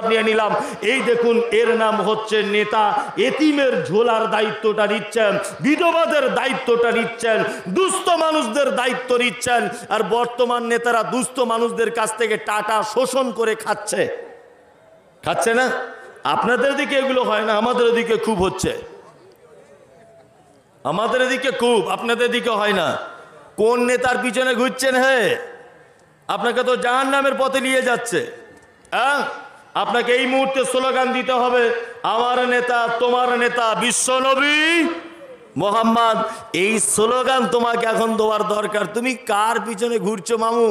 নিয়ে নিলাম। এই দেখুন, এর নাম হচ্ছে নেতা। এতিমের ঝোলার দায়িত্বটা নিচ্ছেন, বিধবাদের দায়িত্বটা নিচ্ছেন, দুস্থ মানুষদের দায়িত্ব নিচ্ছেন। আর বর্তমান নেতারা দুস্থ মানুষদের কাছ থেকে টাকা শোষণ করে খাচ্ছে না? আপনাদের দিকে এগুলো হয় না, আমাদের দিকে খুব হচ্ছে। আমাদের দিকে খুব, আপনাদের দিকে হয় না। কোন নেতার পিছনে ঘুরছেন? হে, আপনাকে তো জাহান্নামের পথে নিয়ে যাচ্ছে। আপনাকে এই মুহূর্তে স্লোগান দিতে হবে, আমার নেতা তোমার নেতা বিশ্বনবী মোহাম্মদ। এই স্লোগান তোমাকে এখন দেওয়ার দরকার। তুমি কার পিছনে ঘুরছো মামু?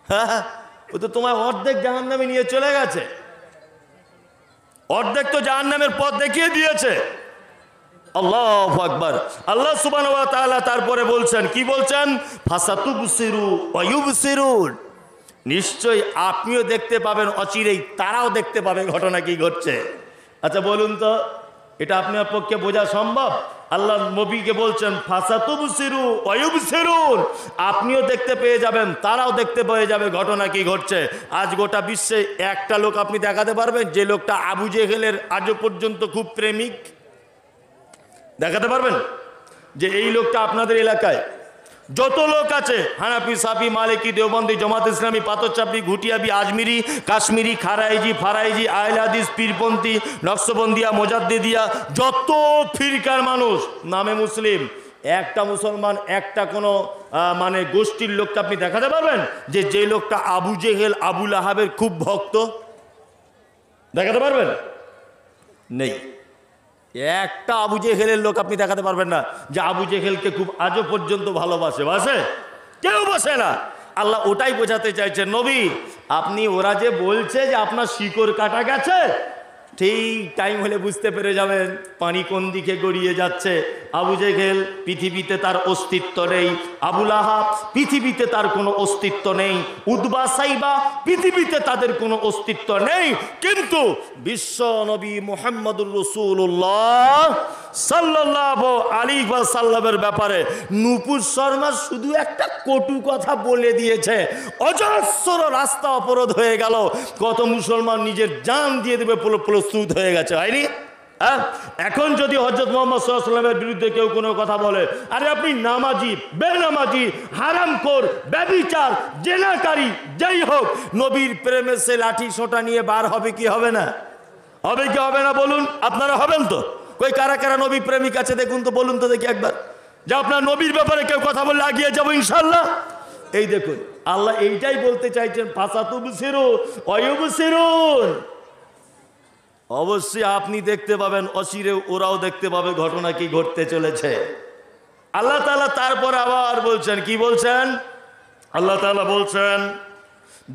হ্যাঁ, ও তো তোমার অর্ধেক জাহান্নামে নিয়ে চলে গেছে, অর্ধেক তো জাহান্নামের পথ দেখিয়ে দিয়েছে। আল্লাহু আকবার। আল্লাহ সুবহানাহু ওয়া তাআলা তারপরে বলছেন, কি বলছেন? ফাসাতুবসিরু ওয়া ইউবসিরুন, নিশ্চয়ই আপনিও দেখতে পাবেন, অচিরেই তারাও দেখতে পাবে ঘটনা কি ঘটছে। আচ্ছা বলুন তো, এটা আপনার পক্ষে বোঝা সম্ভব? আল্লাহ নবীকে বলছেন ফাসাতুবসিরু ওয়া ইউবসিরুন, আপনিও দেখতে পেয়ে যাবেন, তারাও দেখতে পেয়ে যাবে ঘটনা কি ঘটছে। আজ গোটা বিশ্বে একটা লোক আপনি দেখাতে পারবেন যে লোকটা আবু জেহেলের আজও পর্যন্ত খুব প্রেমিক? দেখাতে পারবেন যে এই লোকটা আপনাদের এলাকায় যত লোক আছে, হানাফি, সাফি, মালিকি, দেওবন্দি, জামাত ইসলামী, পাথরচাপড়ি, ঘুটিয়াবি, আজমিরি, কাশ্মীরি, খারাইজি, ফারাইজি, আহলে হাদিস, পীরপন্থী, নকশবন্দিয়া, মোজাদ্দিদিয়া, যত ফিরকার মানুষ নামে মুসলিম, একটা মুসলমান, একটা কোনো মানে গোষ্ঠীর লোককে আপনি দেখাতে পারবেন যে যে লোকটা আবু জেহেল, আবু লাহাবের খুব ভক্ত? দেখাতে পারবেন? নেই। একটা আবু জেহেলের লোক আপনি দেখাতে পারবেন না যে আবু জেহেলকে খুব আজও পর্যন্ত ভালোবাসে? কেউ বসে না। আল্লাহ ওটাই বোঝাতে চাইছেন, নবী আপনি, ওরা যে বলছে যে আপনার শিকড় কাটা গেছে, ঠিক টাইম হলে বুঝতে পেরে যাবেন পানি কোন দিকে গড়িয়ে যাচ্ছে। আবু জেহেল পৃথিবীতে তার অস্তিত্ব নেই, আবু লাহাব পৃথিবীতে তার কোনো অস্তিত্ব নেই, উতবা, সাইবা পৃথিবীতে তাদের কোনো অস্তিত্ব নেই। কিন্তু বিশ্ব নবী মুহাম্মদুর রাসূলুল্লাহ সাল্লাল্লাহু আলাইহি ওয়াসাল্লামের ব্যাপারে নূপুর শর্মা শুধু একটা কটু কথা বলে দিয়েছে, অজস্র রাস্তা অবরোধ হয়ে গেল, কত মুসলমান নিজের জান দিয়ে দেবে প্রস্তুত হয়ে গেছে, হয়নি? এখন যদি হযরত মুহাম্মদ সাল্লাল্লাহু আলাইহি ওয়াসাল্লামের বিরুদ্ধে কেউ কোনো কথা বলে, আরে আপনি নামাজি, বেনামাজি, হারামখোর, ব্যভিচার, জেনাকারী, যাই হোক, নবীর প্রেমে সে লাঠি সোঁটা নিয়ে বার হবে কি হবে না? হবে কি হবে না বলুন? আপনারা হবেন তো? কই কারা কারা নবী প্রেমিক আছে দেখুন তো, বলুন তো দেখি একবার, যে আপনার নবীর ব্যাপারে কেউ কথা বললে আগিয়ে যাবো ইনশাআল্লাহ। এই দেখুন, আল্লাহ এইটাই বলতে চাইছেন, ফাসাতুবসিরু ওয়া ইউবসিরুন। অবশ্যই আপনি দেখতে পাবেন, অচিরে ওরাও দেখতে পাবে ঘটনা কি ঘটতে চলেছে। আল্লাহ তাআলা তারপর আবার বলছেন, কি বলছেন? আল্লাহ তাআলা বলছেন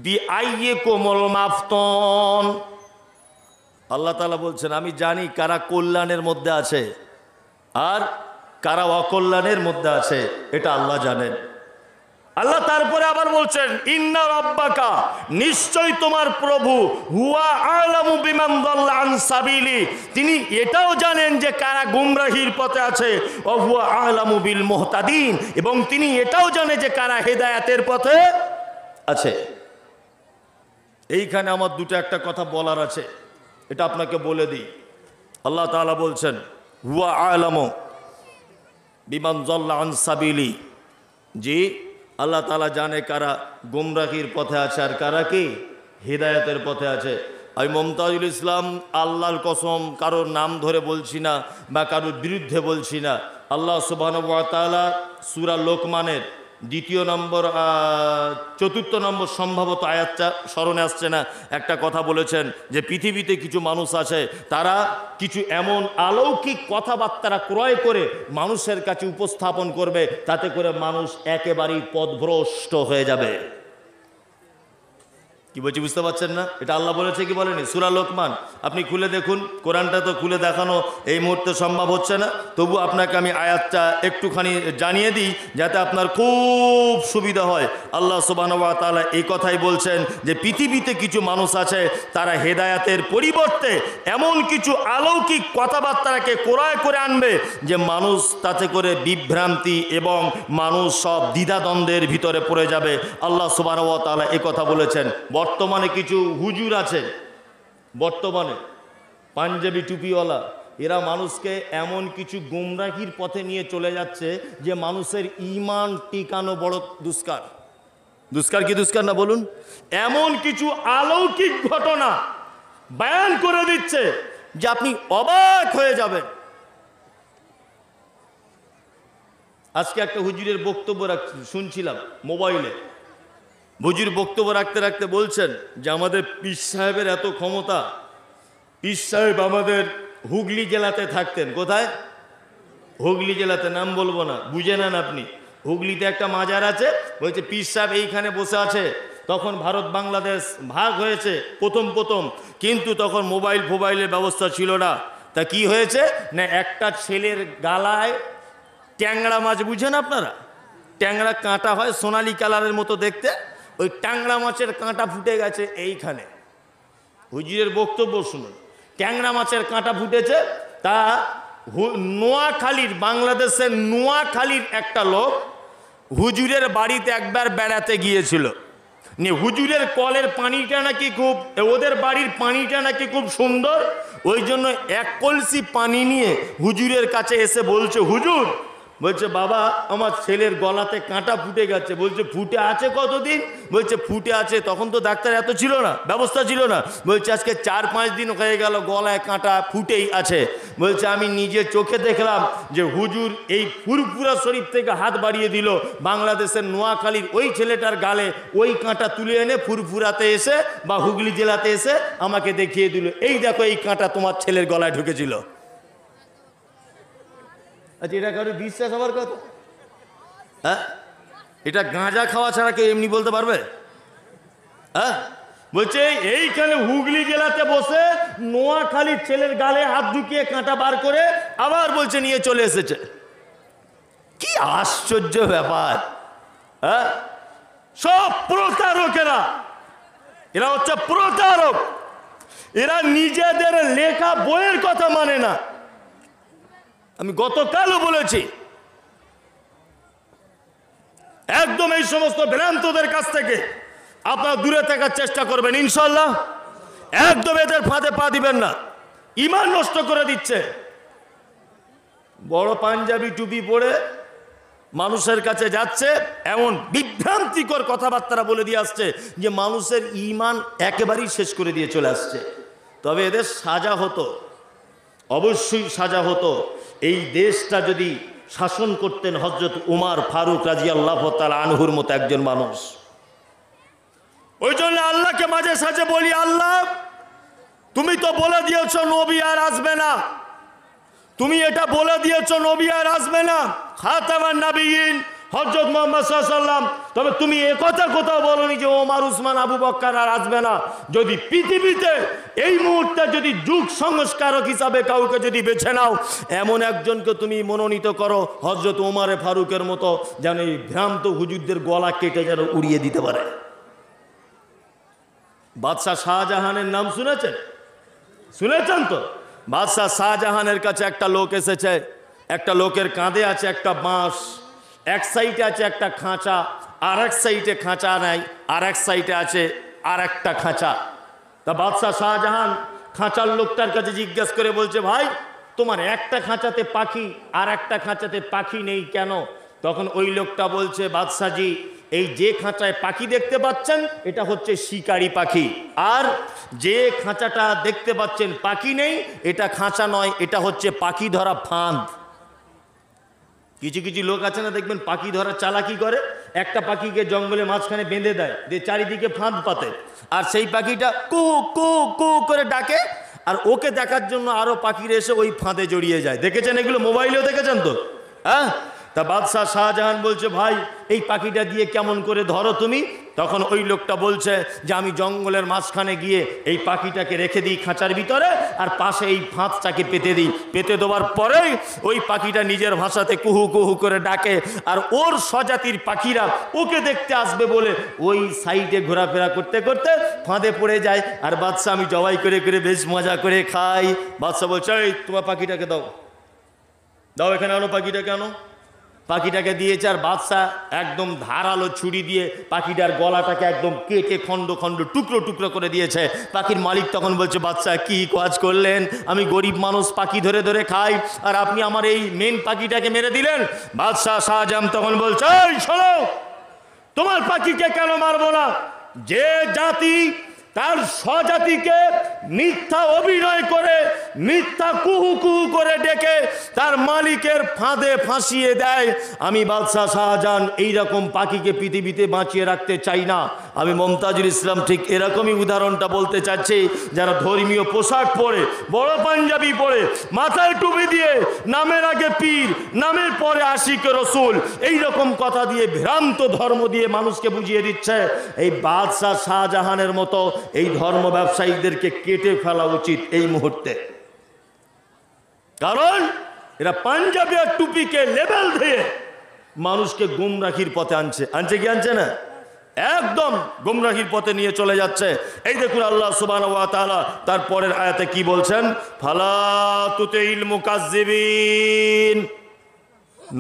বিআইয়িকুমুল মাফতুন। আল্লাহ তাআলা বলছেন, আমি জানি কারা কল্যাণের মধ্যে আছে আর কারা অকল্যাণের মধ্যে আছে, এটা আল্লাহ জানেন। আল্লাহ তারপরে আবার বলছেন ইন্না রাব্বাকা, নিশ্চয় তোমার প্রভু, হুয়া আ'লামু বিমান দাল্লা আন সাবিলি, তিনি এটাও জানেন যে কারা গুমরাহির পথে আছে, ও হুয়া আ'লামু বিল মুহতাদিন, এবং তিনি এটাও জানে যে কারা হেদায়েতের পথে আছে। এইখানে আমার দুটো একটা কথা বলার আছে, এটা আপনাকে বলে দিই। আল্লাহ তাআলা বলছেন হুয়া আ'লামু বিমান দাল্লা আন সাবিলি, জি আল্লাহ তাআলা জানে কারা গুমরাহির পথে আছে আর কারা কি হিদায়াতের পথে আছে। আমি মুমতাজুল ইসলাম আল্লাহর কসম কারোর নাম ধরে বলছি না বা কারোর বিরুদ্ধে বলছি না। আল্লাহ সুবহানাহু ওয়া তাআলা সূরা লোকমানের চতুর্থ নম্বর সম্ভবত আয়াতটা স্মরণে আসছে না, একটা কথা বলেছেন যে পৃথিবীতে কিছু মানুষ আছে, তারা কিছু এমন অলৌকিক কথাবার্তা ক্রয় করে মানুষের কাছে উপস্থাপন করবে, তাতে করে মানুষ একেবারেই পথভ্রষ্ট হয়ে যাবে। কি বলছি বুঝতে পারছেন না? এটা আল্লাহ বলেছে কি বলেনি? সূরা লোকমান আপনি খুলে দেখুন, কোরআনটা তো খুলে দেখানো এই মুহূর্তে সম্ভব হচ্ছে না, তবু আপনাকে আমি আয়াতটা একটুখানি জানিয়ে দিই যাতে আপনার খুব সুবিধা হয়। আল্লাহ সুবহানাহু ওয়া তাআলা এই কথাই বলছেন যে পৃথিবীতে কিছু মানুষ আছে, তারা হেদায়াতের পরিবর্তে এমন কিছু অলৌকিক কথাবার্তাকে ক্রয় করে আনবে যে মানুষ তাতে করে বিভ্রান্তি এবং মানুষ সব দ্বিধাদ্বন্দ্বের ভিতরে পড়ে যাবে। আল্লাহ সুবহানাহু ওয়া তাআলা এই কথা বলেছেন। বর্তমানে কিছু হুজুর আছে, বর্তমানে পাঞ্জাবি টুপিওয়ালা এরা মানুষকে এমন কিছু গুমরাহির পথে নিয়ে চলে যাচ্ছে যে মানুষের ঈমান টিকানো বড় দুষ্কার। দুষ্কার কি দুষ্কার না বলুন? এমন কিছু অলৌকিক ঘটনা বয়ান করে দিচ্ছে যে আপনি অবাক হয়ে যাবেন। আজকে একটা হুজুরের বক্তব্য শুনছিলাম মোবাইলে। হুজুর বক্তব্য রাখতে রাখতে বলছেন যে আমাদের পীর সাহেবের এত ক্ষমতা। পীর সাহেব আমাদের হুগলি জেলাতে থাকতেন। কোথায়? হুগলি জেলাতে, নাম বলবো না, বুঝে নেন আপনি। হুগলিতে একটা মাজার আছে, বলছে পীর সাহেব এইখানে বসে আছে। তখন ভারত বাংলাদেশ ভাগ হয়েছে প্রথম প্রথম, কিন্তু তখন মোবাইলের ব্যবস্থা ছিল না। তা কি হয়েছে না, একটা ছেলের গালায় ট্যাংরা মাছ, বুঝেন আপনারা? ট্যাংরা কাঁটা হয় সোনালি কালারের মতো দেখতে, ওই ট্যাংরা মাছের কাঁটা ফুটে গেছে এইখানে। হুজুরের বক্তব্য শুনুন। ট্যাংরা মাছের কাঁটা ফুটেছে, তা নোয়াখালীর, বাংলাদেশের নোয়াখালীর একটা লোক হুজুরের বাড়িতে একবার বেড়াতে গিয়েছিল। হুজুরের কলের পানিটা নাকি খুব, ওদের বাড়ির পানিটা নাকি খুব সুন্দর, ওই জন্য এক কলসি পানি নিয়ে হুজুরের কাছে এসে বলছে, হুজুর, বলছে বাবা আমার ছেলের গলাতে কাঁটা ফুটে গেছে। বলছে ফুটে আছে কতদিন? বলছে ফুটে আছে, তখন তো ডাক্তার এত ছিল না, ব্যবস্থা ছিল না। বলছে আজকে 4-5 দিন হয়ে গেল গলায় কাঁটা ফুটেই আছে। বলছে আমি নিজে চোখে দেখলাম যে হুজুর এই ফুরফুরা শরীফ থেকে হাত বাড়িয়ে দিল, বাংলাদেশের নোয়াখালীর ওই ছেলেটার গালে ওই কাঁটা তুলে এনে ফুরফুরাতে এসে বা হুগলি জেলাতে এসে আমাকে দেখিয়ে দিল, এই দেখো এই কাঁটা তোমার ছেলের গলায় ঢুকেছিল। আচ্ছা, এটা কারো বিশ্বাস হওয়ার কথা? হ্যাঁ, এটা গাঁজা খাওয়া ছাড়া কেউ এমনি বলতে পারবে? হ্যাঁ, বলছে এইখানে হুগলি জেলাতে বসে নোয়াখালীর ছেলের গালে হাত ঢুকিয়ে কাঁটা বার করে আবার বলছে নিয়ে চলে এসেছে। কি আশ্চর্য ব্যাপার! হ্যাঁ, সব প্রতারকেরা, এরা হচ্ছে প্রতারক। এরা নিজেদের লেখা বইয়ের কথা মানে না। আমি গতকালও বলেছি, একদম এই সমস্ত ভ্রান্তদের কাছ থেকে আপনারা দূরে থাকার চেষ্টা করবেন ইনশাল্লাহ। একদম এদের ফাঁদে পা দিবেন না, ঈমান নষ্ট করে দিচ্ছে। বড় পাঞ্জাবি টুপি পরে মানুষের কাছে যাচ্ছে, এমন বিভ্রান্তিকর কথাবার্তা বলে দিয়ে আসছে যে মানুষের ঈমান একেবারেই শেষ করে দিয়ে চলে আসছে। তবে এদের সাজা হতো, অবশ্যই সাজা হতো। এই দেশটা যদি শাসন করতেন হযরত উমর ফারুক রাদিয়াল্লাহু তাআলা আনহুর মতো একজন মানুষ। ওই জন্য আল্লাহকে মাঝে সাঝে বলি, আল্লাহ তুমি তো বলে দিয়েছো নবী আর আসবে না, তুমি এটা বলে দিয়েছো নবী আর আসবে না, খাতামান নবিয়্যিন হযরত মুহাম্মদ সাল্লাল্লাহু আলাইহি ওয়াসাল্লাম, তবে তুমি একথা কোথাও বলোনি যে ওমর উসমান আবু বকর আর আসবে না। যদি পৃথিবীতে এই মুহূর্তে যদি যুগ সংস্কারক হিসাবে কাউকে যদি বেছে নাও, এমন একজনকে তুমি মনোনীত করো হযরত ওমর ফারুকের মতো, যেন এই ভ্রান্ত হুজুরদের গলা কেটে যেন উড়িয়ে দিতে পারে। বাদশাহ শাহজাহানের নাম শুনেছেন? শুনেছেন তো? বাদশাহ শাহজাহানের কাছে একটা লোক এসেছে, একটা লোকের কাঁধে আছে একটা বাঁশ, এক সাইডে আছে একটা খাঁচা, আর এক সাইডে খাঁচা নাই, আর এক সাইডে আছে আর একটা খাঁচা। তা বাদশাহ শাহজাহান খাঁচার লোকটার কাছে জিজ্ঞেস করে বলছে, ভাই তোমার একটা খাঁচাতে পাখি আর একটা খাঁচাতে পাখি নেই কেন? তখন ওই লোকটা বলছে, বাদশাহজি এই যে খাঁচায় পাখি দেখতে পাচ্ছেন এটা হচ্ছে শিকারি পাখি, আর যে খাঁচাটা দেখতে পাচ্ছেন পাখি নেই এটা খাঁচা নয়, এটা হচ্ছে পাখি ধরা ফাঁদ। কিছু কিছু লোক আছে না, দেখবেন পাখি ধরা চালাকি করে, একটা পাখিকে জঙ্গলে মাঝখানে বেঁধে দেয়, দিয়ে চারিদিকে ফাঁদ পাতে, আর সেই পাখিটা কু কু কু করে ডাকে, আর ওকে দেখার জন্য আরো পাখিরা এসে ওই ফাঁদে জড়িয়ে যায়। দেখেছেন এগুলো? মোবাইলেও দেখেছেন তো? হ্যাঁ। তা বাদশাহ শাহজাহান বলছে, ভাই এই পাখিটা দিয়ে কেমন করে ধরো তুমি? তখন ওই লোকটা বলছে যে আমি জঙ্গলের মাঝখানে গিয়ে এই পাখিটাকে রেখে দিই খাঁচার ভিতরে, আর পাশে এই ফাঁদটাকে পেতে দিই, পেতে দেওয়ার পরেই ওই পাখিটা নিজের ভাষাতে কুহু কুহু করে ডাকে, আর ওর স্বজাতির পাখিরা ওকে দেখতে আসবে বলে ওই সাইডে ঘোরাফেরা করতে করতে ফাঁদে পড়ে যায়, আর বাদশাহ আমি জবাই করে করে বেশ মজা করে খাই। বাদশাহ বলছে, এই তোমার পাখিটাকে দাও, দাও এখানে আনো, পাখিটাকে আনো। পাখিটাকে দিয়েছে, আর বাদশা একদম ধারালো ছুরি দিয়ে পাখিটার গলাটাকে একদম কেটে খণ্ড খণ্ড টুকরো টুকরো করে দিয়েছে। পাখির মালিক তখন বলছে, বাদশা কি কাজ করলেন? আমি গরিব মানুষ, পাখি ধরে ধরে খাই, আর আপনি আমার এই মেন পাখিটাকে মেরে দিলেন। বাদশাহ শাহজাহান তখন বলছে, এই শোনো, তোমার পাখিকে কেন মারবো না? যে জাতি তার স্বজাতিকে মিথ্যা অভিনয় করে, মিথ্যা কুহু কুহু করে ডেকে তার মালিকের ফাঁদে ফাঁসিয়ে দেয়, আমি বাদশাহ শাহজাহান এইরকম পাখিকে পৃথিবীতে বাঁচিয়ে রাখতে চাই না। আমি মমতাজুল ইসলাম ঠিক এরকমই উদাহরণটা বলতে চাচ্ছি, যারা ধর্মীয় পোশাক পরে, বড় পাঞ্জাবি পরে, মাথায় টুপি দিয়ে, নামের আগে পীর, নামের পরে আশিক রসুল, এইরকম কথা দিয়ে ভ্রান্ত ধর্ম দিয়ে মানুষকে বুঝিয়ে দিচ্ছে। এই বাদশাহ শাহজাহানের মতো এই ধর্ম ব্যবসায়ীদেরকে কেটে ফেলা উচিত এই মুহূর্তে। কারণ এরা পাঞ্জাবি আর টুপিকে লেবেল দিয়ে মানুষকে গুমরাহির পথে আনছে কি আনছে না? একদম গুমরাহির পথে নিয়ে চলে যাচ্ছে। এই দেখুন আল্লাহ সুবহানাহু ওয়া তাআলা তার পরের আয়াতে কি বলছেন, ফালা তুতিল মুকাজ্জিবিন।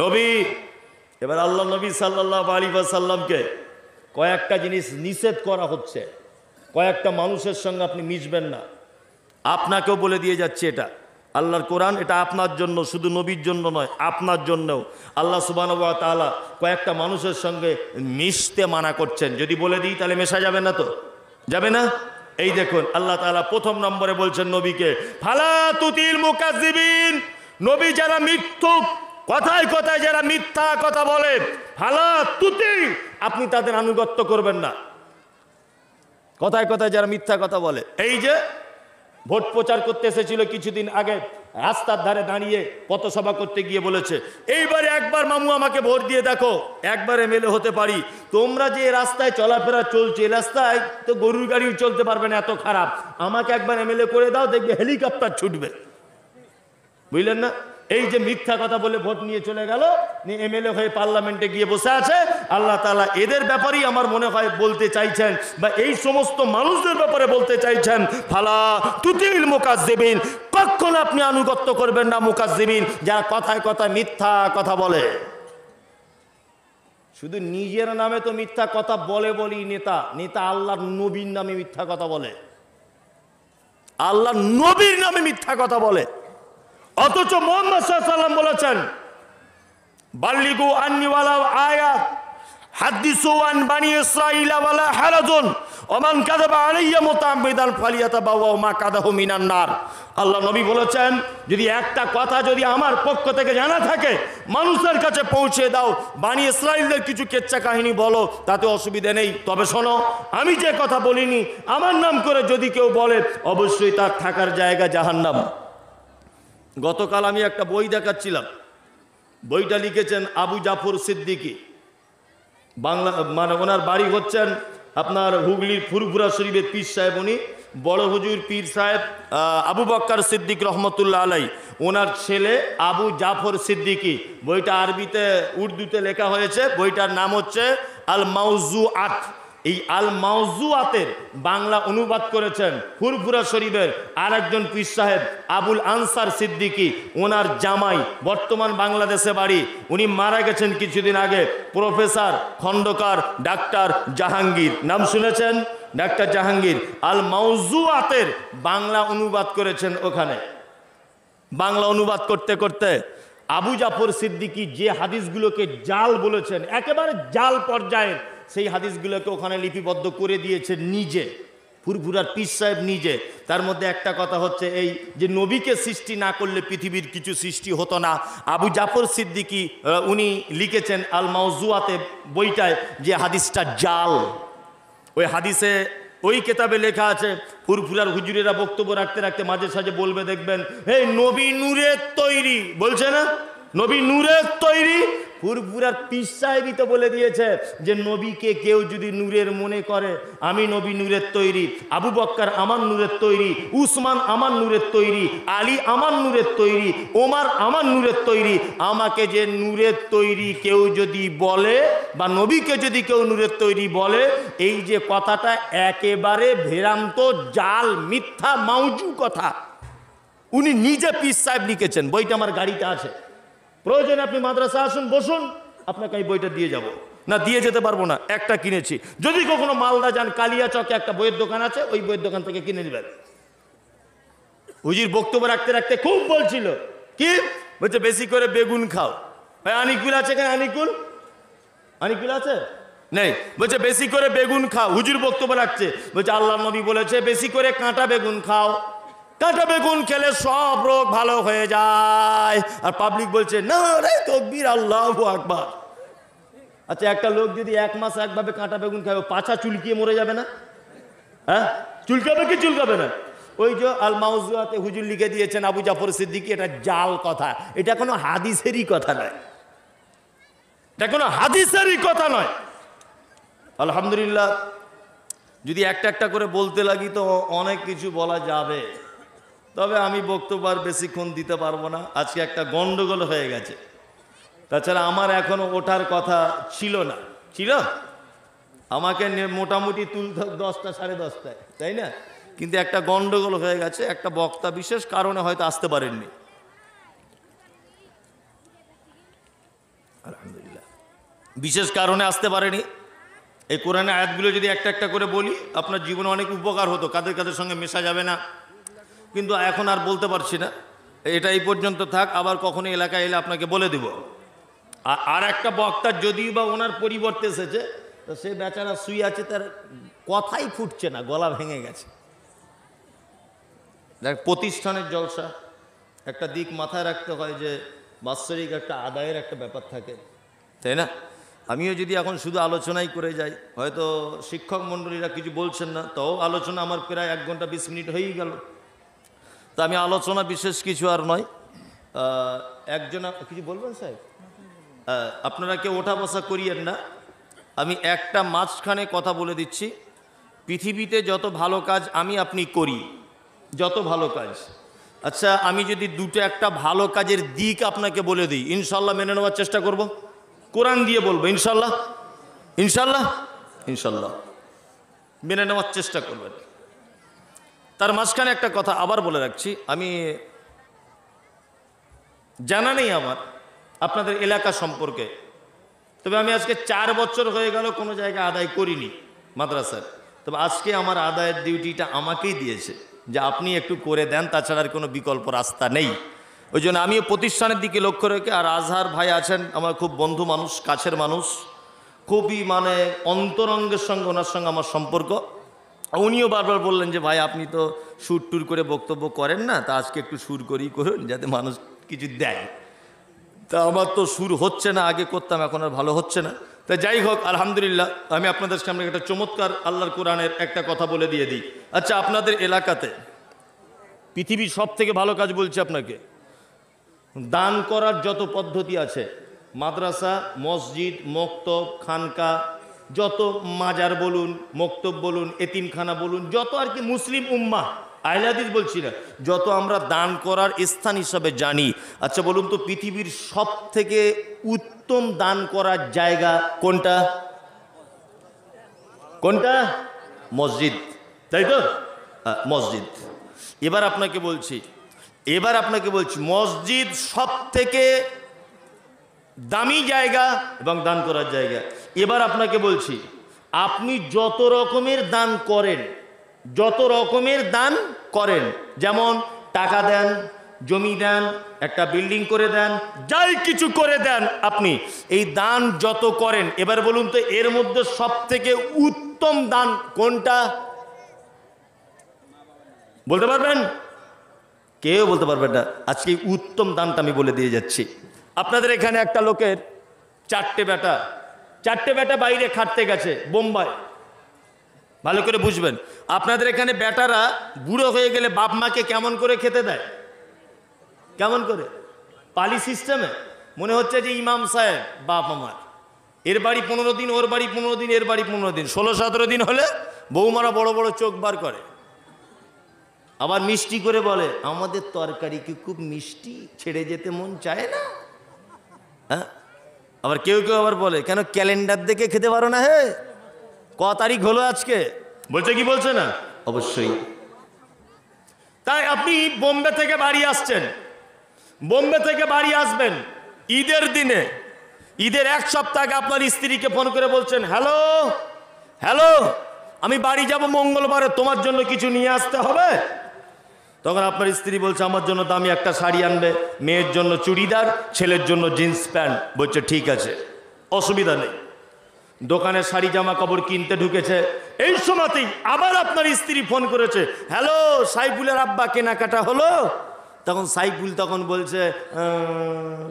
নবী, এবার আল্লাহ নবী সাল্লাল্লাহু আলাইহি ওয়াসাল্লামকে কয়েকটা জিনিস নিষেধ করা হচ্ছে। কয়েকটা মানুষের সঙ্গে আপনি মিশবেন না। আপনাকেও বলে দিয়ে যাচ্ছে, এটা আল্লাহর কোরআন, এটা আপনার জন্য, শুধু নবীর জন্য নয়, আপনার জন্যও আল্লাহ সুবহানাহু ওয়া তাআলা কয়েকটা মানুষের সঙ্গে মিশতে মানা করছেন। যদি বলে দিই তাহলে মেশা যাবে না, তো যাবে না। এই দেখুন আল্লাহ তাআলা প্রথম নম্বরে বলছেন নবীকে, ফালা তুতিল মুকাজ্জিবিন। নবী যারা মিথ্যুক, কথায় কথায় যারা মিথ্যা কথা বলে, ফালা তুতি, আপনি তাদের আনুগত্য করবেন না। কথায় কথায় যারা মিথ্যা কথা বলে, এই যে ভোট প্রচার করতে এসেছিল কিছুদিন আগে, রাস্তার ধারে দাঁড়িয়ে পথসভা করতে গিয়ে বলেছে, এইবারে একবার মামু আমাকে ভোট দিয়ে দেখো, একবার এমএলএ হতে পারি। তোমরা যে রাস্তায় চলাফেরা চলছে, রাস্তায় তো গরুর গাড়িও চলতে পারবে না, এত খারাপ, আমাকে একবার এমএলএ করে দাও, দেখবে হেলিকপ্টার ছুটবে। বুঝলেন না? এই যে মিথ্যা কথা বলে ভোট নিয়ে চলে গেল, এমএলএ হয়ে পার্লামেন্টে গিয়ে বসে আছে। আল্লাহ তাআলা এদের ব্যাপারেই আমার মনে হয় বলতে চাইছেন, বা এই সমস্ত মানুষদের ব্যাপারে বলতে চাইছেন, ফালা তুতিল মুকাজ্জিবিন। কখনো আপনি আনুগত্য করবেন না মুকাজ্জিবিন, যারা কথায় কথায় মিথ্যা কথা বলে। শুধু নিজের নামে তো মিথ্যা কথা বলে বলি নেতা, নেতা আল্লাহর নবীর নামে মিথ্যা কথা বলে, আল্লাহর নবীর নামে মিথ্যা কথা বলে। অথচ মুহাম্মদ সাল্লাল্লাহু আলাইহি ওয়াসাল্লাম বলেছেন, বাল্লিগু আন্নি ওয়ালাউ আয়াত হাদিসু আন বানি ইসরাঈলা ওয়ালা হারাজুন ওমান কাযাবা আলাইয়া মুতাআম্মিদান ফালিয়াতাবাওয়া মাকাদাহু মিনান নার। আল্লাহ নবী বলেছেন, যদি একটা কথা যদি আমার পক্ষ থেকে জানা থাকে, মানুষের কাছে পৌঁছে দাও, বানি ইসরাঈলদের কিছু কেচ্চা কাহিনী বলো, তাতে অসুবিধা নেই। তবে শোনো, আমি যে কথা বলিনি, আমার নাম করে যদি কেউ বলে, অবশ্যই তার থাকার জায়গা জাহান্নাম। গতকাল আমি একটা বই দেখাচ্ছিলাম, বইটা লিখেছেন আবু জাফর সিদ্দিকী, বাংলা, মানে ওনার বাড়ি হচ্ছেন আপনার হুগলির ফুরফুরা শরীফের পীর সাহেব, উনি বড় হুজুর পীর সাহেব আবু বক্কর সিদ্দিক রহমতুল্লাহ আলাই, ওনার ছেলে আবু জাফর সিদ্দিকী। বইটা আরবিতে উর্দুতে লেখা হয়েছে, বইটার নাম হচ্ছে আল মাউজুআত। এই আল মাউজুআতের বাংলা অনুবাদ করেছেন ফুরফুরা শরীফের আর একজন পীর সাহেব আবুল আনসার সিদ্দিকী, ওনার জামাই, বর্তমান বাংলাদেশে বাড়ি। উনি মারা গেছেন কিছুদিন আগে। প্রফেসর খন্দকার ডাক্তার জাহাঙ্গীর, নাম শুনেছেন? ডাক্তার জাহাঙ্গীর আল মাউজুআতের বাংলা অনুবাদ করেছেন। ওখানে বাংলা অনুবাদ করতে করতে আবু জাফর সিদ্দিকী যে হাদিসগুলোকে জাল বলেছেন, একেবারে জাল পর্যায়ের, সেই হাদিসগুলোকে ওখানে লিপিবদ্ধ করে দিয়েছেন নিজে, ফুরফুরার পীর সাহেব নিজে। তার মধ্যে একটা কথা হচ্ছে এই যে নবীকে সৃষ্টি না করলে পৃথিবীর কিছু সৃষ্টি হতো না। আবু জাফর সিদ্দিকী উনি লিখেছেন আল মাউজুআতে বইটায় যে হাদিসটা জাল। ওই হাদিসে, ওই কেতাবে লেখা আছে, ফুরফুরার হুজুরেরা বক্তব্য রাখতে রাখতে মাঝে সাঝে বলবে, দেখবেন, এই নবী নূরের তৈরি, বলছে না, নবী নূরের তৈরি। ফুরফুরার পীর সাহেবই তো বলে দিয়েছে যে নবীকে কেউ যদি নূরের মনে করে, আমি নবী নূরের তৈরি, আবু বক্কর আমার নূরের তৈরি, উসমান আমার নূরের তৈরি, আলী আমার নূরের তৈরি, ওমর আমার নূরের তৈরি। আমাকে যে নূরের তৈরি কেউ যদি বলে, বা নবীকে যদি কেউ নূরের তৈরি বলে, এই যে কথাটা একেবারে ভ্রান্ত, জাল, মিথ্যা, মাউজু কথা। উনি নিজে পীর সাহেব লিখেছেন, বইটা আমার গাড়িতে আছে। প্রয়োজনে আপনি মাদ্রাসা আসুন, বসুন, আপনাকে এই বইটা দিয়ে যাব। না, দিয়ে যেতে পারবো না, একটা কিনেছি। যদি কখনো মালদা যান, কালিয়াচকে একটা বইয়ের দোকান আছে, ওই বইয়ের দোকান থেকে কিনে নেবেন। হুজুর বক্তব্য রাখতে রাখতে খুব বলছিল, কি বলছে, বেশি করে বেগুন খাও। ভাই আনিকুল আছে কেন? আনিকুল আনিকুল আছে? নেই। বলছে বেশি করে বেগুন খাও। হুজুর বক্তব্য রাখছে, বলছে আল্লাহ নবী বলেছে বেশি করে কাঁটা বেগুন খাও, কাঁটা বেগুন খেলে সব রোগ ভালো হয়ে যায়। আর পাবলিক বলছে না রে তাকবীর, আল্লাহু আকবার। আচ্ছা, একটা লোক যদি 1 মাস একভাবে কাঁটা বেগুন খাবে, পাছা চুলকিয়ে মরে যাবে না? হ্যাঁ, চুলকাবে কি চুলকাবে না? ওই যে আল মাউজুয়াতে হুজুর লিখে দিয়েছেন আবু জাফর সিদ্দিকী, এটা জাল কথা, এটা কোনো হাদিসেরই কথা নয়, এটা কোনো হাদিসেরই কথা নয়। আলহামদুলিল্লাহ, যদি একটা একটা করে বলতে লাগি তো অনেক কিছু বলা যাবে, তবে আমি বক্তব্য আর বেশিক্ষণ দিতে পারবো না। আজকে একটা গন্ডগোল হয়ে গেছে। তাছাড়া আমার এখনো ওঠার কথা ছিল না, ছিল আমাকে মোটামুটি তুলতে 10টা 10:30টায়, তাই না? কিন্তু একটা গন্ডগোল হয়ে গেছে, একটা বক্তা বিশেষ কারণে হয়তো আসতে পারেননি। আলহামদুলিল্লাহ, বিশেষ কারণে আসতে পারেনি। এই কোরআনের আয়াতগুলো যদি একটা একটা করে বলি, আপনার জীবনে অনেক উপকার হতো, কাদের কাদের সঙ্গে মেশা যাবে না। কিন্তু এখন আর বলতে পারছি না, এটা এই পর্যন্ত থাক, আবার কখনো এলাকায় এলে আপনাকে বলে দেব। আর একটা বক্তা যদিও বা ওনার পরিবর্তে এসেছে, তো সে বেচারা শুয়ে আছে, তার কথাই ফুটছে না, গলা ভেঙে গেছে। দেখ, প্রতিষ্ঠানের জলসা একটা দিক মাথায় রাখতে হয় যে বাৎসরিক একটা আদায়ের একটা ব্যাপার থাকে, তাই না? আমিও যদি এখন শুধু আলোচনাই করে যাই, হয়তো শিক্ষক মণ্ডলীরা কিছু বলছেন না, তাও আলোচনা আমার প্রায় 1 ঘন্টা 20 মিনিট হয়েই গেল। তা আমি আলোচনা বিশেষ কিছু আর নয়, একজন কিছু বলবেন সাহেব? আপনারা কেউ ওঠা বসা করিয়েন না, আমি একটা মাঝখানে কথা বলে দিচ্ছি। পৃথিবীতে যত ভালো কাজ আমি আপনি করি, যত ভালো কাজ, আচ্ছা আমি যদি দুটো একটা ভালো কাজের দিক আপনাকে বলে দিই, ইনশাল্লাহ মেনে নেওয়ার চেষ্টা করব। কোরআন দিয়ে বলবো, ইনশাল্লাহ ইনশাল্লাহ ইনশাল্লাহ মেনে নেওয়ার চেষ্টা করবেন। তার মাঝখানে একটা কথা আবার বলে রাখছি, আমি জানা নেই আমার আপনাদের এলাকা সম্পর্কে, তবে আমি আজকে 4 বছর হয়ে গেল কোনো জায়গায় আদায় করিনি মাদ্রাসার। তবে আজকে আমার আদায়ের ডিউটিটা আমাকেই দিয়েছে যে আপনি একটু করে দেন, তাছাড়া আর কোনো বিকল্প রাস্তা নেই। ওই জন্য আমিও প্রতিষ্ঠানের দিকে লক্ষ্য রেখে, আর আজহার ভাই আছেন আমার খুব বন্ধু মানুষ, কাছের মানুষ, খুবই মানে অন্তরঙ্গের সঙ্গে ওনার সঙ্গে আমার সম্পর্ক। উনিও বারবার বললেন যে ভাই আপনি তো সুর টুর করে বক্তব্য করেন না, তা আজকে একটু সুর করেই করুন যাতে মানুষ কিছু দেয়। তা আমার তো সুর হচ্ছে না, আগে করতাম, এখন আর ভালো হচ্ছে না। তা যাই হোক, আলহামদুলিল্লাহ, আমি আপনাদের সামনে একটা চমৎকার আল্লাহর কোরআনের একটা কথা বলে দিয়ে দিই। আচ্ছা, আপনাদের এলাকাতে পৃথিবীর সব থেকে ভালো কাজ বলছি আপনাকে, দান করার যত পদ্ধতি আছে, মাদ্রাসা, মসজিদ, মক্তব, খানকা, যত মাজার বলুন, মক্তব বলুন, এতিমখানা বলুন, যত আর কি মুসলিম উম্মাহ, আহলে হাদিস বলছি না, যত আমরা দান করার স্থান হিসাবে জানি। আচ্ছা বলুন তো, পৃথিবীর সব থেকে উত্তম দান করার জায়গা কোনটা? কোনটা? মসজিদ, তাই তো? মসজিদ। এবার আপনাকে বলছি মসজিদ সব থেকে দামি জায়গা এবং দান করার জায়গা। এবার আপনাকে বলছি, আপনি যত রকমের দান করেন, যেমন টাকা দেন, জমি দেন, একটা বিল্ডিং করে দেন, যাই কিছু করে দেন, আপনি এই দান যত করেন, এবার বলুন তো এর মধ্যে সব থেকে উত্তম দান কোনটা? বলতে পারবেন? কেউ বলতে পারবেন না। আজকে উত্তম দানটা আমি বলে দিয়ে যাচ্ছি। আপনাদের এখানে একটা লোকের 4টে বেটা বাইরে খাটতে গেছে বোম্বাই। ভালো করে বুঝবেন, আপনাদের এখানে বেটারা বুড়ো হয়ে গেলে বাপ মাকে কেমন করে খেতে দেয়? কেমন করে? পালি সিস্টেমে। মনে হচ্ছে যে ইমাম সাহেব বাপ আমার, এর বাড়ি 15 দিন, ওর বাড়ি 15 দিন, এর বাড়ি 15 দিন, 16-17 দিন হলে বৌমারা বড় বড় চোখ বার করে, আবার মিষ্টি করে বলে আমাদের তরকারি কি খুব মিষ্টি, ছেড়ে যেতে মন চায় না। হ্যাঁ, আবার কেউ আবার বলে কেন ক্যালেন্ডার দেখে খেতে পারো না? হে, ক তারিখ হলো আজকে? বলছে কি বলছে না? অবশ্যই। তাই আপনি বোম্বে থেকে বাড়ি আসছেন, বোম্বে থেকে বাড়ি আসবেন, ঈদের দিনে, ঈদের এক সপ্তাহ আগে আপনার স্ত্রীকে ফোন করে বলছেন, হ্যালো হ্যালো, আমি বাড়ি যাব মঙ্গলবারে, তোমার জন্য কিছু নিয়ে আসতে হবে। তখন আপনার স্ত্রী বলছে, আমার জন্য দামি একটা শাড়ি আনবে, মেয়ের জন্য চুড়িদার, ছেলের জন্য জিন্স প্যান্ট। বলছে ঠিক আছে, অসুবিধা নেই। দোকানে শাড়ি জামা কাপড় কিনতে ঢুকেছে, এই সময়তেই আবার আপনার স্ত্রী ফোন করেছে, হ্যালো সাইফুলের আব্বা, কেনাকাটা হলো? তখন সাইফুল তখন বলছে,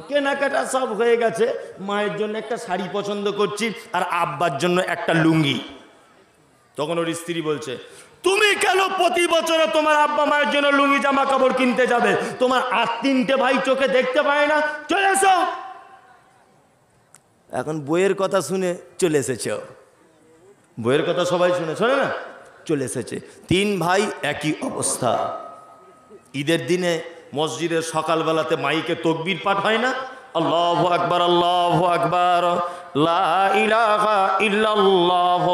কেনাকাটা সব হয়ে গেছে, মায়ের জন্য একটা শাড়ি পছন্দ করছি আর আব্বার জন্য একটা লুঙ্গি। তখন ওর স্ত্রী বলছে, তুমি কেন প্রতি বছরে তোমার আব্বা মায়ের জন্য লুঙ্গি জামা কাপড় কিনতে যাবে? তোমার আর 3টে ভাই চোখে দেখতে পায় না? চলে এসো। এখন বইয়ের কথা শুনে চলে এসেছে, বইয়ের কথা সবাই শোনে না, চলে এসেছে। 3 ভাই একই অবস্থা। ঈদের দিনে মসজিদের সকালবেলাতে মাইকে তাকবীর পাঠ হয় না? আল্লাহু আকবার, আল্লাহু আকবার, লা ইলাহা ইল্লাল্লাহ,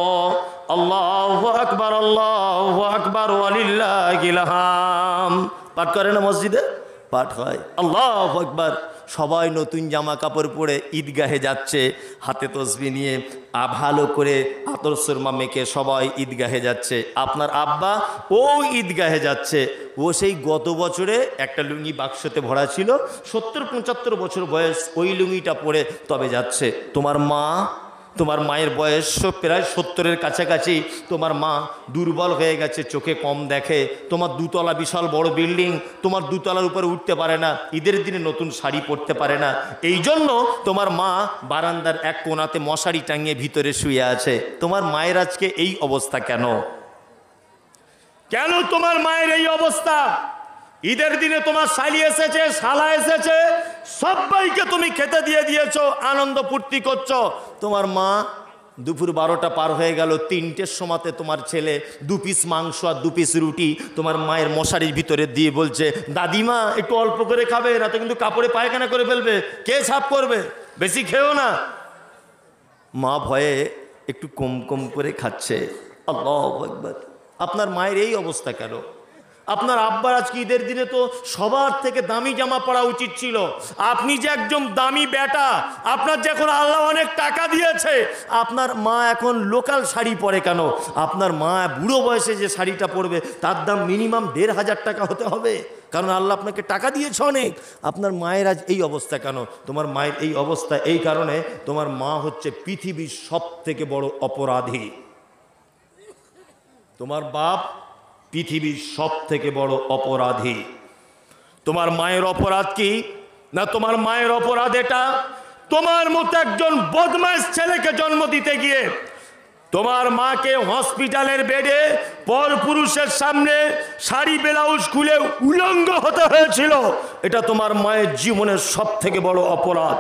আল্লাহু আকবার, আল্লাহু আকবার, ওয়ালিল্লাহিল হামদ। পাঠ করে না মসজিদে? পাঠ হয়। আল্লাহু আকবার। সবাই নতুন জামা কাপড় পরে ঈদগাহে যাচ্ছে, হাতে তসবিহ নিয়ে ভালো করে আতর সুরমা মেখে সবাই ঈদগাহে যাচ্ছে। আপনার আব্বা ও ঈদগাহে যাচ্ছে, ও সেই গত বছরে একটা লুঙ্গি বাক্সতে ভরা ছিল, 70-75 বছর বয়স, ওই লুঙ্গিটা পরে তবে যাচ্ছে। তোমার মায়ের বয়স প্রায় 70-এর কাছাকাছি। তোমার মা দুর্বল হয়ে গেছে, চোখে কম দেখে। তোমার 2 তলা বিশাল বড় বিল্ডিং, তোমার 2 তলার উপরে উঠতে পারে না, ঈদের দিনে নতুন শাড়ি পরতে পারে না। এই জন্য তোমার মা বারান্দার এক কোণাতে মশারি টাঙিয়ে ভিতরে শুয়ে আছে। তোমার মায়ের আজকে এই অবস্থা কেন? কেন তোমার মায়ের এই অবস্থা? ঈদের দিনে তোমার শালি এসেছে, শালা এসেছে, সবাইকে তুমি খেতে দিয়ে দিয়েছো, আনন্দ ফুর্তি করছো। তোমার মা দুপুর 12টা পার হয়ে গেল, 3টের সময়তে তোমার ছেলে 2 পিস মাংস আর 2 পিস রুটি তোমার মায়ের মশারির ভিতরে দিয়ে বলছে, দাদিমা একটু অল্প করে খাবে, না তো কিন্তু কাপড়ে পায়খানা করে ফেলবে, কে সাফ করবে, বেশি খেও না। মা ভয়ে একটু কম কম করে খাচ্ছে। আল্লাহু আকবার। আপনার মায়ের এই অবস্থা কেন? আপনার আব্বার আজকে ঈদের দিনে তো সবার থেকে দামি জামা পরা উচিত ছিল। আপনি যে একজন দামি বেটা, আপনার যে এখন আল্লাহ অনেক টাকা দিয়েছে, আপনার মা এখন লোকাল শাড়ি পরে কেন? আপনার মা বুড়ো বয়সে যে শাড়িটা পরবে তার দাম মিনিমাম 1,500 টাকা হতে হবে, কারণ আল্লাহ আপনাকে টাকা দিয়েছে অনেক। আপনার মায়ের আজ এই অবস্থা কেন? তোমার মায়ের এই অবস্থা এই কারণে, তোমার মা হচ্ছে পৃথিবীর সবথেকে বড় অপরাধী। তোমার বাপ পৃথিবীর সবথেকে বড় অপরাধী। তোমার মায়ের অপরাধ কি? না, তোমার মায়ের অপরাধ এটা, তোমার মতো একজন বদমাশ ছেলেকে জন্ম দিতে গিয়ে তোমার মাকে হসপিটালের বেডে পরপুরুষের সামনে শাড়ি ব্লাউজ খুলে উলঙ্গ হতে হয়েছিল। এটা তোমার মায়ের জীবনের সবথেকে বড় অপরাধ।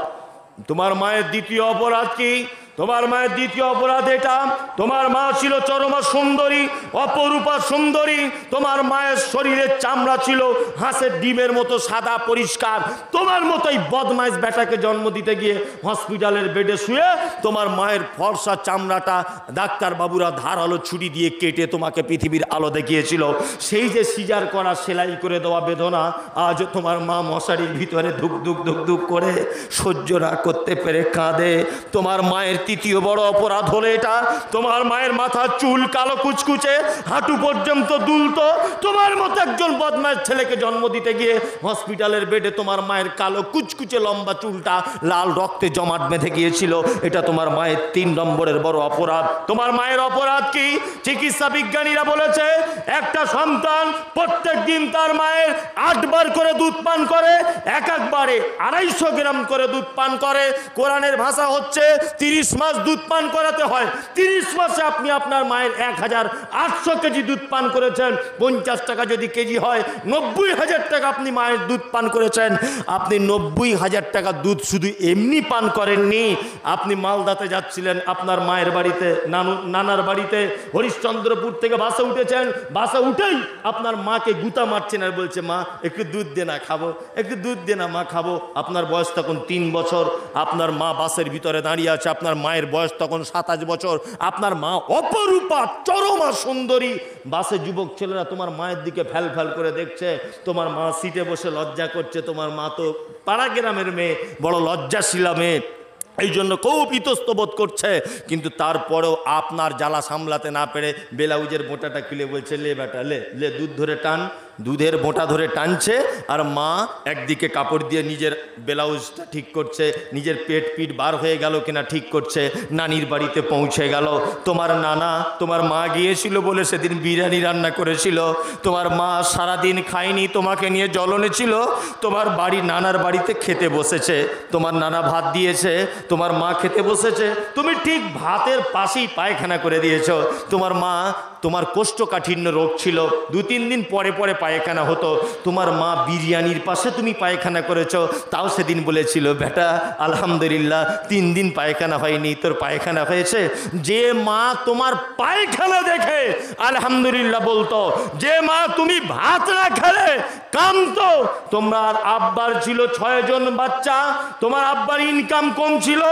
তোমার মায়ের দ্বিতীয় অপরাধ কি? তোমার মায়ের দ্বিতীয় অপরাধ এটা, তোমার মা ছিল চরমা সুন্দরী, অপরূপা সুন্দরী। তোমার মায়ের শরীরের চামড়া ছিল হাঁসের ডিমের মতো সাদা পরিষ্কার। তোমার মতোই বদমাইশ বেটাকে জন্ম দিতে গিয়ে হসপিটালের বেডে শুয়ে তোমার মায়ের ফর্সা চামড়াটা ডাক্তার বাবুরা ধারালো ছুরি দিয়ে কেটে তোমাকে পৃথিবীর আলো দেখিয়েছিল। সেই যে সিজার করা, সেলাই করে দেওয়া বেদনা, আজও তোমার মা মশারির ভিতরে ধুক ধুক ধুক ধুক করে সহ্য না করতে পেরে কাঁদে। তোমার মায়ের তৃতীয় বড় অপরাধ হলো এটা, তোমার মায়ের মাথার চুল কালো কুচকুচে হাঁটু পর্যন্ত দুলতো। তোমার মতো একজন বদমাশ ছেলেকে জন্ম দিতে গিয়ে হসপিটালের বেডে তোমার মায়ের কালো কুচকুচে লম্বা চুলটা লাল রক্তে জমাট বেঁধে গিয়েছিল। এটা তোমার মায়ের 3 নম্বরের বড় অপরাধ। তোমার মায়ের অপরাধ কি? চিকিৎসা বিজ্ঞানীরা বলেছে, একটা সন্তান প্রত্যেক দিন তার মায়ের 8 বার করে দুধ পান করে, এক একবারে 250 গ্রাম করে দুধ পান করে। কোরআনের ভাষা হচ্ছে 30 মাস দুধ পান করাতে হয়। 30 মাসে আপনি আপনার মায়ের 1800 কেজি দুধ পান করেছেন। 50 টাকা যদি কেজি হয়, 90,000 টাকা আপনি মায়ের দুধ পান করেছেন। আপনি 90,000 টাকা দুধ শুধু এমনি পান করেননি, আপনি মালদাতে যাচ্ছিলেন আপনার মায়ের বাড়িতে, নানার বাড়িতে, হরিশ্চন্দ্রপুর থেকে বাসে উঠেছেন, বাসে উঠেই আপনার মাকে গুতা মারছেন আর বলছে, মা একটু দুধ দে না খাবো, একটু দুধ দে না মা খাবো। আপনার বয়স তখন 3 বছর। আপনার মা বাসের ভিতরে দাঁড়িয়ে আছে, আপনার মায়ের বয়স তখন 27 বছর, আপনার মা অপরূপা চরমা সুন্দরী। বাসে যুবক ছেলেরা তোমার মায়ের দিকে ফ্যাল ফ্যাল করে দেখছে, তোমার মা সিটে বসে লজ্জা করছে। তোমার মা তো পাড়া গ্রামের মেয়ে, বড় লজ্জাশীলা মেয়ে, এই জন্য খুব ইতস্তবোধ করছে। কিন্তু তারপরেও আপনার জ্বালা সামলাতে না পেরে ব্লাউজের বোঁটাটা খুলে বলছে, লে বেটা লে লে, দুধ ধরে টান। দুধের বোঁটা ধরে টানছে, আর মা একদিকে কাপড় দিয়ে নিজের ব্লাউজটা ঠিক করছে, নিজের পেট পিট বার হয়ে গেল কিনা ঠিক করছে। নানির বাড়িতে পৌঁছে গেল। তোমার নানা, তোমার মা গিয়েছিল বলে সেদিন বিরিয়ানি রান্না করেছিল। তোমার মা সারাদিন খায়নি, তোমাকে নিয়ে জ্বলনে ছিল। তোমার বাড়ি নানার বাড়িতে খেতে বসেছে, তোমার নানা ভাত দিয়েছে, তোমার মা খেতে বসেছে, তুমি ঠিক ভাতের পাশেই পায়খানা করে দিয়েছো। তোমার মা, তোমার কোষ্ঠকাঠিন্য রোগ ছিল, 2-3 দিন পরে পরে পায়খানা হতো। তোমার মা বিরিয়ানির পাশে তুমি পায়খানা করেছো, তাও সেদিন বলেছিল, বেটা আলহামদুলিল্লাহ 3 দিন পায়খানা হয়নি, তোর পায়খানা হয়েছে। যে মা তোমার পায়খানা দেখে আলহামদুলিল্লাহ বলতো, যে মা তুমি ভাত না খেলে কামতো। তোমার আব্বার ছিল 6 জন বাচ্চা, তোমার আব্বার ইনকাম কম ছিল।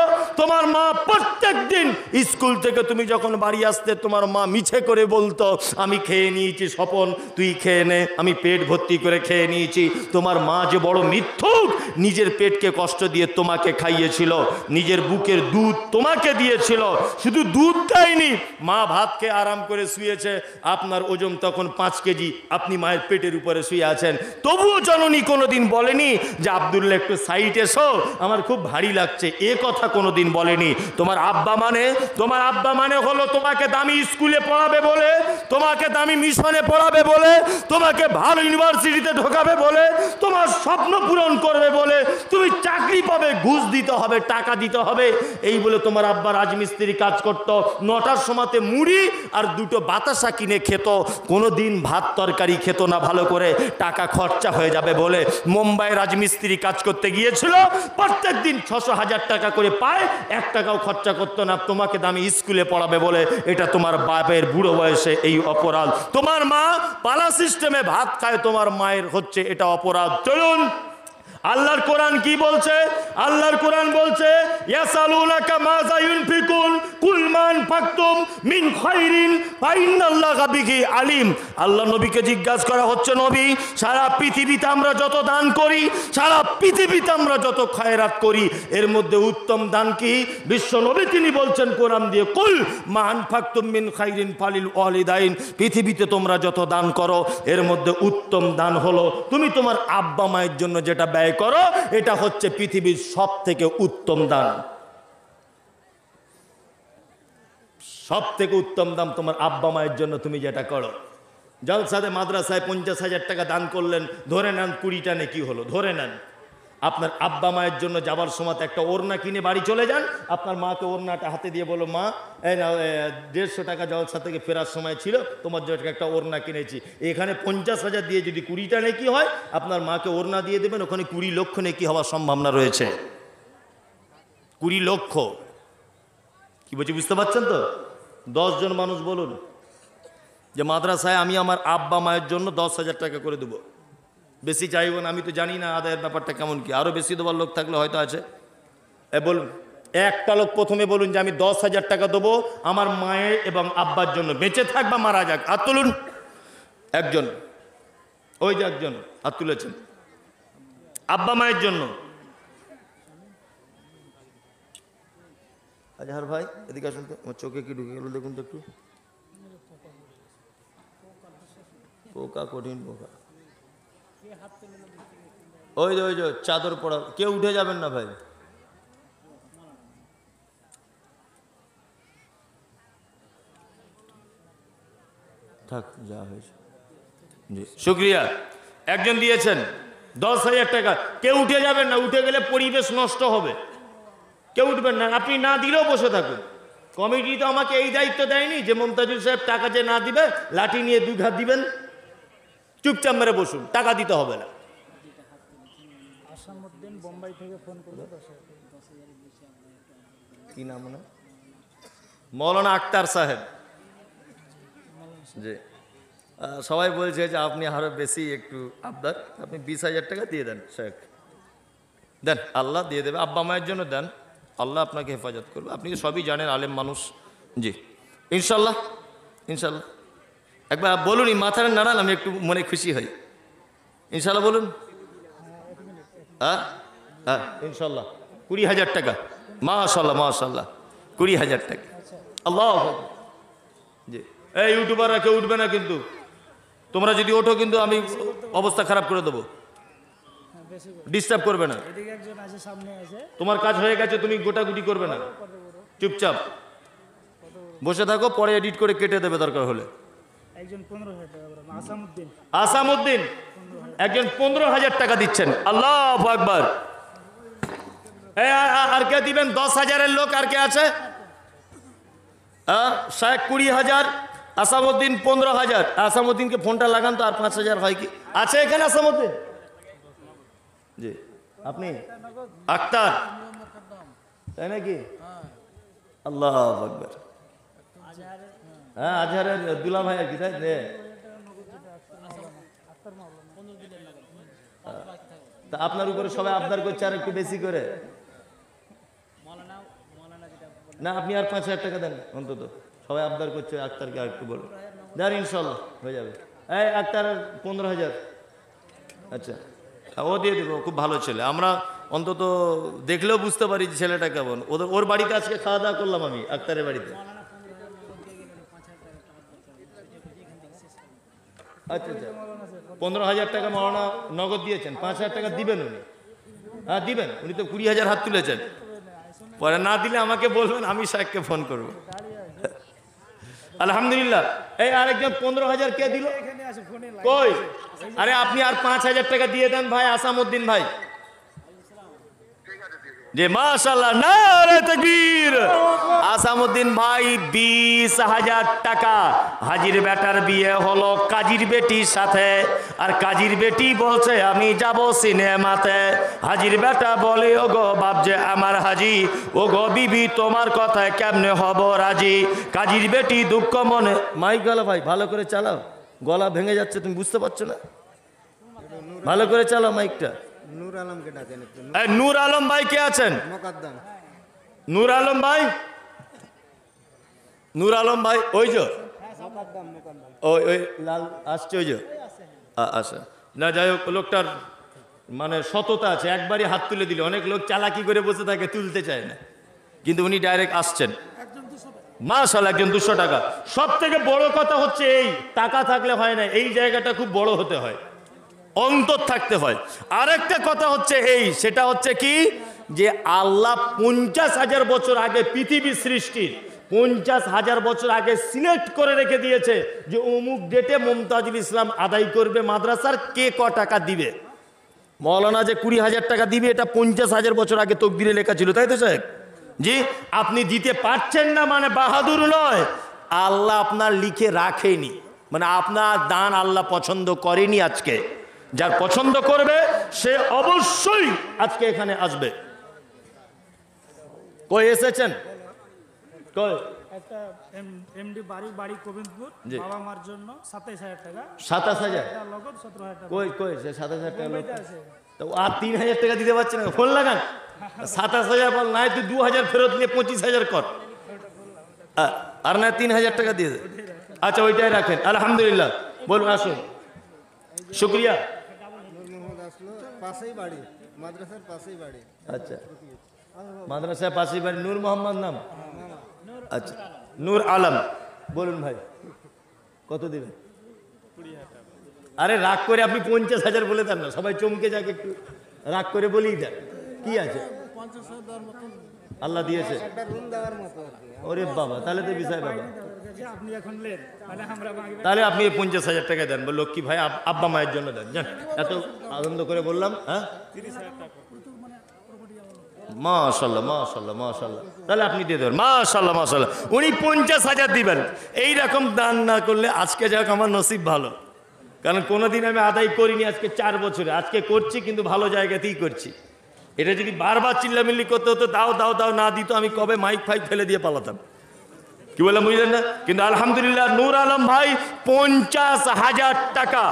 তোমার মা প্রত্যেক দিন স্কুল থেকে তুমি যখন বাড়ি আসতে, তোমার মা মিছে করে বলতো, আমি খেয়ে নিয়েছি স্বপন, তুই খেয়ে নে, আমি পেট ভর্তি করে খেয়ে নিয়েছি। তোমার মা যে বড় মিথ্যুক, নিজের পেটকে কষ্ট দিয়ে তোমাকে খাইয়েছিল, নিজের বুকের দুধ তোমাকে দিয়েছিল। শুধু দুধ দেয়নি, মা ভাত খেয়ে আরাম করে শুয়েছে। আপনার ওজন তখন 5 কেজি, আপনি মায়ের পেটের উপরে শুয়ে আছেন। তবুও জননী কোনোদিন বলেনি যে আব্দুল্লাহ একটু সাইড এসো, আমার খুব ভারী লাগছে, এ কথা কোনোদিন বলেনি। তোমার আব্বা মানে হলো তোমাকে দামি স্কুলে পড়াবে বলে, তোমাকে দামি মিশনে পড়াবে বলে, তোমাকে ভালো ইউনিভার্সিটিতে ঢোকাবে বলে, তোমার স্বপ্ন পূরণ করবে বলে, তুমি চাকরি পাবে, ঘুষ দিতে হবে, টাকা দিতে হবে, এই বলে তোমার আব্বা রাজমিস্ত্রি কাজ করতো। 9টার সময়তে মুড়ি আর 2টো বাতাসা কিনে খেত, কোনোদিন ভাত তরকারি খেত না ভালো করে, টাকা খরচা হয়ে যাবে বলে। মুম্বাই রাজমিস্ত্রি কাজ করতে গিয়েছিল, প্রত্যেক দিন 600,000 টাকা করে পায়, 1 টাকাও খরচা করতো না, তোমাকে দামি স্কুলে পড়াবে বলে। এটা তোমার বাপের বুড়ো বয়সে এই অপরাধ। তোমার মা পালা সিস্টেমে ভাত খায়, তোমার মায়ের হচ্ছে এটা অপরাধ। চলুন আল্লাহর কোরআন কি বলছে? আল্লাহর কোরআন বলছে, ইয়াসালুনাকা মাযা ইউনফিকুন কুল মা আনফাকতুম মিন খায়রিন ফাইন্নাল্লাহা বিহি আলিম। আল্লাহ নবীকে জিজ্ঞাসা করা হচ্ছে, নবী, সারা পৃথিবীতে আমরা যত দান করি, সারা পৃথিবীতে আমরা যত খয়রাত করি, এর মধ্যে উত্তম দান কি? বিশ্ব নবী তিনি বলছেন কোরআন দিয়ে, কুল মা আনফাকতুম মিন খায়রিন ফালিল ওয়ালিদাইন। পৃথিবীতে তোমরা যত দান করো, এর মধ্যে উত্তম দান হলো তুমি তোমার আব্বা মায়ের জন্য যেটা ব্যয় করো, এটা হচ্ছে পৃথিবীর সব থেকে উত্তম দান। সব থেকে উত্তম দান তোমার আব্বা মায়ের জন্য তুমি যেটা করো। জলসাতে মাদ্রাসায় 50,000 টাকা দান করলেন, ধরে নেন 20টা নেকি হলো, ধরে নেন। আপনার আব্বা মায়ের জন্য যাবার সময় একটা ওড়না কিনে বাড়ি চলে যান, আপনার মাকে ওড়নাটা হাতে দিয়ে বলো, মা এই না 150 টাকা জলসা থেকে ফেরার সময় ছিল, তোমার জন্য একটা ওড়না কিনেছি। এখানে 50,000 দিয়ে যদি 20টা নেকি হয়, আপনার মাকে ওড়না দিয়ে দেবেন, ওখানে 20 লক্ষ নেকি হওয়ার সম্ভাবনা রয়েছে। 20 লক্ষ কি বলছি বুঝতে পারছেন তো? 10 জন মানুষ বলুন যে মাদ্রাসায় আমি আমার আব্বা মায়ের জন্য 10,000 টাকা করে দেবো, বেশি চাইব না। আমি তো জানি না আদায়ের ব্যাপারটা কেমন কি, আরও বেশি দেওয়ার লোক থাকলে হয়তো আছে। বলুন, একটা লোক প্রথমে বলুন যে আমি 10,000 টাকা দেবো আমার মায়ের এবং আব্বার জন্য, বেঁচে থাক বা মারা যাক। আর তুলুন একজন, ওই যে একজন আর তুলেছেন আব্বা মায়ের জন্য। আজহার ভাই এদিকে আসুন তো, আমার চোখে কি ঢুকে গেল দেখুন তো একটু। পোকা, কঠিন পোকা। ওই যে চাদর পড়া, কেউ উঠে যাবেন না ভাই। থাক, যা হয়েছে। জি শুক্রিয়া। একজন দিয়েছেন 10,000 টাকা, কেউ উঠে যাবেন না, উঠে গেলে পরিবেশ নষ্ট হবে, কেউ উঠবেন না। আপনি না দিলেও বসে থাকুন। কমিটি তো আমাকে এই দায়িত্ব দেয়নি যে মমতাজুল সাহেব টাকা যে না দিবে লাঠি নিয়ে 2 ঘাত দিবেন, চুপচাপ মেরে বসুন, টাকা দিতে হবে না। বোম্বাই থেকে ফোন করলো, কি নাম না, মৌলানা আক্তার সাহেব। জি, সবাই বলছে যে আপনি আরো বেশি একটু আবদার, আপনি 20,000 টাকা দিয়ে দেন শেখ, দেন, আল্লাহ দিয়ে দেবে। আব্বা মায়ের জন্য দেন, আল্লাহ আপনাকে হেফাজত করবে। আপনি তো সবই জানেন, আলেম মানুষ। জি ইনশাল্লাহ, ইনশাল্লাহ। একবার বলুন, মাথাটা নাড়ান, আমি একটু মনে খুশি হই। ইনশাল্লাহ বলুন। হ্যাঁ হ্যাঁ ইনশাল্লাহ 20,000 টাকা। মাশাল্লাহ মাশাল্লাহ 20,000 টাকা। আল্লাহ জি। এই ইউটিউবাররা কেউ উঠবে না কিন্তু, তোমরা যদি ওঠো কিন্তু আমি অবস্থা খারাপ করে দেবো। ডিস্টার্ব করবে না। তোমার কাজ হয়ে গেছে, তুমি গোটাগুটি করবে না, চুপচাপ বসে থাকো, পরে এডিট করে কেটে দেবে দরকার হলে। আসামউদ্দিন একজন 15,000 টাকা দিচ্ছেন। আল্লাহু আকবার। আর কে দিবেন? 10,000-এর লোক আর কে আছে? শেখ 20,000, আসামউদ্দিন 15,000। আসামউদ্দিনকে ফোনটা লাগান তো, আর 5,000 হয় কি? আছে এখানে আসামউদ্দিন? জি। আপনি আক্তার, তাই নাকি? আল্লাহু আকবার। হ্যাঁ আজহারের দুলা ভাই আর কি, তাই? তা আপনার উপরে সবাই আবদার করছে আর একটু বেশি করে। না আপনি আর 5,000 টাকা দেন অন্তত, সবাই আবদার করছে আক্তারকে আর একটু বলো। দেন ইনশাল্লাহ হয়ে যাবে। এই আক্তার 15,000। আচ্ছা ও দিয়ে দেবো, খুব ভালো ছেলে। আমরা অন্তত দেখলেও বুঝতে পারি যে ছেলেটা কেমন। ওর বাড়িতে আজকে খাওয়া দাওয়া করলাম আমি, আক্তারের বাড়িতে। আচ্ছা আচ্ছা 15,000 টাকা মৌলানা নগদ দিয়েছেন, 5,000 টাকা দিবেন উনি। হ্যাঁ দিবেন, উনি তো 20,000 হাত তুলেছেন। পরে না দিলে আমাকে বলবেন, আমি শেখকে ফোন করবো। আলহামদুলিল্লাহ। এই আরেকজন 15,000 কে দিল কই? আরে আপনি আর 5,000 টাকা দিয়ে দেন ভাই, আসামউদ্দিন ভাই। যে মাশাআল্লাহ, নারে তাকবীর। আসামউদ্দিন ভাই 20,000 টাকা। হাজির বেটার বিয়ে হলো কাজীর বেটির সাথে, আর কাজীর বেটি বলছে আমি যাব সিনেমাতে। হাজির বেটা বলে ও গো বাপ যে আমার হাজি, ও গো বিবি তোমার কথায় কেমনে হব রাজি। কাজীর বেটি দুঃখ মনে। মাইক গলা ভাই ভালো করে চালাও, গলা ভেঙে যাচ্ছে, তুমি বুঝতে পারছো না? ভালো করে চালাও মাইকটা। নূর আলমকে ডাকেন একটু। নূর আলম ভাই কে আছেন? মোকাদ্দম নূর আলম ভাই, নূর আলম ভাই ওই যে ওই ওই লাল আসছে, ওই যে আচ্ছা না যাই হোক, লোকটার মানে সততা আছে, একবারই হাত তুলে দিলে। অনেক লোক চালাকি করে বসে থাকে, তুলতে চায় না, কিন্তু উনি ডাইরেক্ট আসছেন। মাশাআল্লাহ একজন 200 টাকা। সব থেকে বড় কথা হচ্ছে এই টাকা থাকলে হয় না, এই জায়গাটা খুব বড় হতে হয়, অন্তর থাকতে হয়। আরেকটা কথা হচ্ছে এই, সেটা হচ্ছে কি যে আল্লাহ 50,000 বছর আগে পৃথিবী সৃষ্টির 50,000 বছর আগে সিলেক্ট করে রেখে দিয়েছে যে অমুক ডেটে মুমতাজুল ইসলাম আদায় করবে মাদ্রাসার, কে ক টাকা দিবে। মৌলানা যে 20,000 টাকা দিবে, এটা 50,000 বছর আগে তকদিরে লেখা ছিল, তাই তো সাহেব? জি। আপনি দিতে পারছেন না মানে বাহাদুর নয়, আল্লাহ আপনার লিখে রাখেনি, মানে আপনার দান আল্লাহ পছন্দ করেনি। আজকে যার পছন্দ করবে সে অবশ্যই আজকে এখানে আসবে। কই এসেছেন? কই? একটা এমডি বাড়ি গোবিন্দপুর, বাবা মার জন্য 27,000 টাকা। 27,000 নগদ 17,000 টাকা। কই কই সে 27,000 টাকা লোক তো আর 3,000 টাকা দিতে পারছে না, ফোন লাগান। 27,000 বল, নাই তুই 2,000 ফেরত নিয়ে 25,000 কর, আর না 3,000 টাকা দিয়ে দে। আচ্ছা ওইটাই রাখেন। আলহামদুলিল্লাহ বলুন, আসুন, শুক্রিয়া। পাশেই বাড়ি, মাদ্রাসার পাশেই বাড়ি। আচ্ছা মাদ্রাসার পাশেই বাড়ি। নূর মোহাম্মদ নাম? আচ্ছা নূর আলম। বলুন ভাই কত দিবেন? আরে রাগ করে আপনি 50,000 বলে দেন না, সবাই চমকে যাক, একটু রাগ করে বলেই দেন। কি আছে? আল্লাহ দিয়েছে একটা রুম দেওয়ার মতো আর কি। ওরে বাবা, তাহলে তো বিষয় বাবা। আপনি এখন নেন, তাহলে আমরা তাহলে আপনি 50,000 টাকা দেন, বল লক্ষ্মী ভাই আব্বা মায়ের জন্য দেন, জান। এত আনন্দ করে বললাম। হ্যাঁ 30,000 টাকা। মাশাআল্লাহ মাশাআল্লাহ মাশাআল্লাহ, তাহলে আপনি দিয়ে দেবেন। মাশাআল্লাহ মাশাআল্লাহ, উনি 50,000 দিবেন। এইরকম দান না করলে আজকে যাক আমার নসিব ভালো, কারণ কোনোদিন আমি আদায় করিনি আজকে 4 বছরে। আজকে করছি, কিন্তু ভালো জায়গাতেই করছি। এটা যদি বারবার চিল্লামিল্লি করতে হতো, দাও দাও দাও, না দিত, আমি কবে মাইক ফাইক ফেলে দিয়ে পালাতাম। কি বললাম বুঝলেন না? কিন্তু আলহামদুলিল্লাহ নূর আলম ভাই 50,000 টাকা